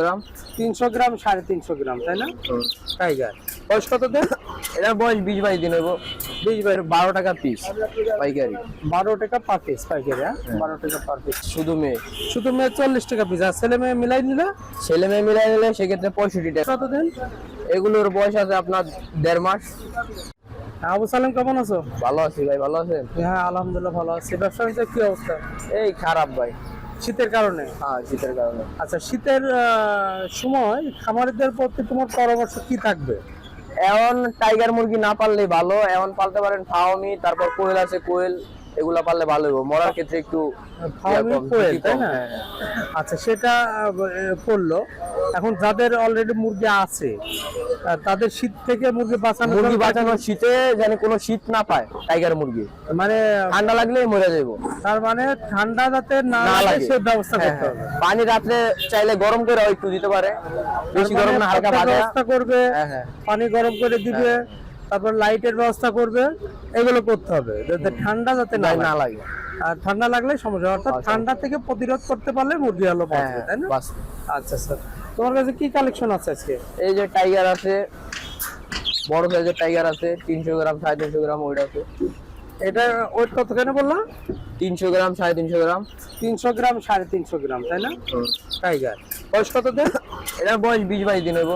গ্রাম 300 গ্রাম 350 গ্রাম, তাই না? টাইগার বয়স কত দিন? এটার বয়স 20-22 দিন হইব। 20 12 টাকা পিস পাইকারি। 12 টাকা পার পিস পাইকারি। 12 টাকা পার পিস। শুধু মেয়ে। শুধু মেয়ে 40 টাকা পিস। আর ছেলে মেয়ে মিলাই নিলে? ছেলে মেয়ে মিলাই নিলে সেক্ষেত্রে 65 টাকা। কত দিন? এগুলোর বয়স আছে আপনার 1.5 মাস। আবু সালেম কেমন আছো? ভালো আছি ভাই, ভালো আছেন? হ্যাঁ আলহামদুলিল্লাহ ভালো আছি। ব্যবসা বাণিজ্যের কি অবস্থা? এই খারাপ ভাই। শীতের কারণে? হ্যাঁ, শীতের কারণে। আচ্ছা, শীতের সময় খামারিদের প্রতি তোমার পরামর্শ কি থাকবে? এখন টাইগার মুরগি না পারলেই ভালো। এখন পালতে পারেন ফার্মি, তারপর কোয়েল আছে, কোয়েল এগুলা পারলে ভালো হবে। মরার ক্ষেত্রে একটু ফার্মি কোয়েল, তাই না? আচ্ছা, সেটা পড়লো। এখন যাদের অলরেডি মুরগি আছে তাদের শীত থেকে মুরগি বাঁচানো, মুরগি বাঁচানো শীতে যেন কোনো শীত না পায় টাইগার মুরগি, মানে ঠান্ডা লাগলেই মরে যাবো। তার মানে ঠান্ডা যাতে না লাগে সে ব্যবস্থা করতে হবে। পানি রাত্রে চাইলে গরম করে একটু দিতে পারে, বেশি গরম না, হালকা ব্যবস্থা করবে, পানি গরম করে দিবে, তারপর লাইটের ব্যবস্থা করবে, এগুলো করতে হবে যাতে ঠান্ডা যাতে না লাগে। আর ঠান্ডা লাগলে সমস্যা, অর্থাৎ ঠান্ডা থেকে প্রতিরোধ করতে পারলে মুরগি হলো বাঁচবে, তাই না? আচ্ছা স্যার, তোমার কাছে কি কালেকশন আছে আজকে? এই যে টাইগার আছে, বড় সাইজের টাইগার আছে, 300 গ্রাম 350 গ্রাম ওইটা আছে। এটা ওয়েট কত কেন বললাম? 300 গ্রাম 350 গ্রাম। 300 গ্রাম 350 গ্রাম, তাই না? টাইগার বয়স কত দিন? এটার বয়স 20-22 দিন হইব।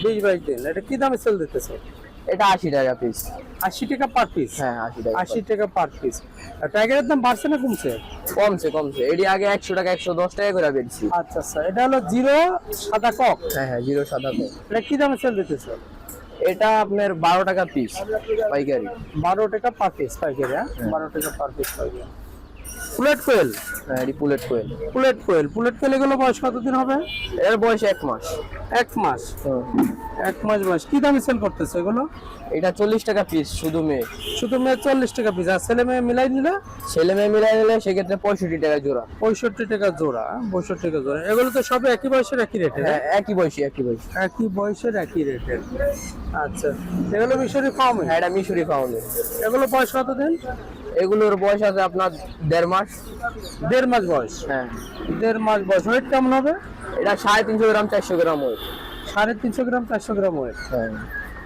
20-22 দিন। এটা কি দামে সেল দিতেছে? এটা 80 টাকা পিস। 80 টাকা পার পিস? হ্যাঁ, 80 টাকা। 80 টাকা পার পিস। টাইগারের দাম বাড়ছে না কমছে? কমছে। এটি আগে 100 টাকা 110 টাকা করে বেচছি। আচ্ছা আচ্ছা, এটা হলো জিরো সাদা কক। হ্যাঁ, জিরো সাদা কক। এটা কি দামে সেল দিতেছে? এটা আপনার 12 টাকা পিস পাইকারি। 12 টাকা পার পিস পাইকারি। 12 টাকা পার পিস পাইকারি। পুলেট কোয়েল? হ্যাঁ, এটি পুলেট কোয়েল। পুলেট কোয়েল এগুলো বয়স কতদিন হবে? এর বয়স 1 মাস। 1 মাস? 1 মাস বয়স। কি দামে সেল করতেছে এগুলো? এটা 40 টাকা পিস শুধু মেয়ে। শুধু মেয়ে 40 টাকা পিস। আর ছেলে মেয়ে মিলাই নিলে? ছেলে মেয়ে মিলাই নিলে সেক্ষেত্রে 65 টাকা জোড়া। 65 টাকা জোড়া। 65 টাকা জোড়া। এগুলো তো সব একই বয়সের একই রেটে? হ্যাঁ, একই বয়সী। একই বয়সের একই রেটের। আচ্ছা, এগুলো মিশরি ফার্মে? হ্যাঁ, এটা মিশরি ফার্মে। এগুলো বয়স কতদিন? এগুলোর বয়স আছে আপনার 1.5 মাস। 1.5 মাস বয়স? হ্যাঁ, 1.5 মাস বয়স। ওয়েট কেমন হবে? এটা 350 গ্রাম 400 গ্রাম ওয়েট। 350 গ্রাম 400 গ্রাম ওয়েট। হ্যাঁ।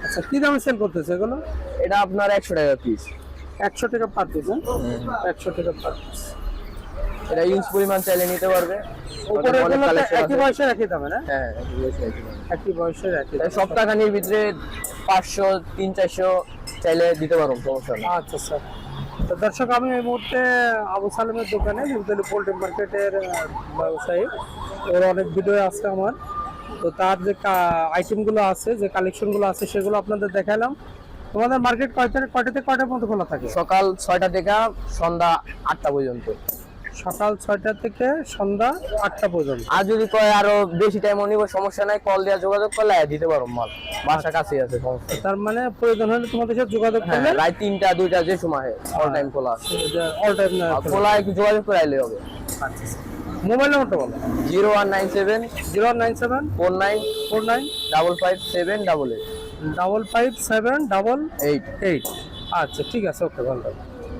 আচ্ছা, কি দামে সেল করতেছে এগুলো? এটা আপনার 100 টাকা পিস। 100 টাকা পার পিস? 100 টাকা পার পিস। এটা ইউজ পরিমাণ চাইলে নিতে পারবে। উপরে এগুলো একই বয়সের একই দামে না? হ্যাঁ, একই বয়সের একই। সপ্তাহখানির ভিতরে 500 300-400 চাইলে দিতে পারবো, সমস্যা নেই। আচ্ছা স্যার, তো দর্শক, আমি এই মুহূর্তে আবু সালেমের দোকানে, নিউদিল্লি পোল্ট্রি মার্কেটের ব্যবসায়ী। ওর অনেক ভিডিও আছে আমার, তো তার যে আইটেমগুলো আছে, যে কালেকশনগুলো আছে, সেগুলো আপনাদের দেখালাম। তোমাদের মার্কেট কয়টা থেকে কয়টার মধ্যে খোলা থাকে? সকাল 6টা থেকে সন্ধ্যা 8টা পর্যন্ত। সকাল 6টা থেকে সন্ধ্যা 8টা পর্যন্ত। আর যদি কয় আরো বেশি টাইম নিব, সমস্যা নাই, কল দিয়ে যোগাযোগ করলে দিতে পারো মাল। বাসা কাছেই আছে, সমস্যা। তার মানে প্রয়োজন হলে তোমাদের সাথে যোগাযোগ করলে? রাত 3টা 2টা যে সময় অল টাইম খোলা আছে। অল টাইম খোলা, একটু যোগাযোগ করে আইলে হবে। আচ্ছা, মোবাইল নাম্বারটা বলো। 0197 097 49 49 55788 55788। আচ্ছা, ঠিক আছে, ওকে, ভালো।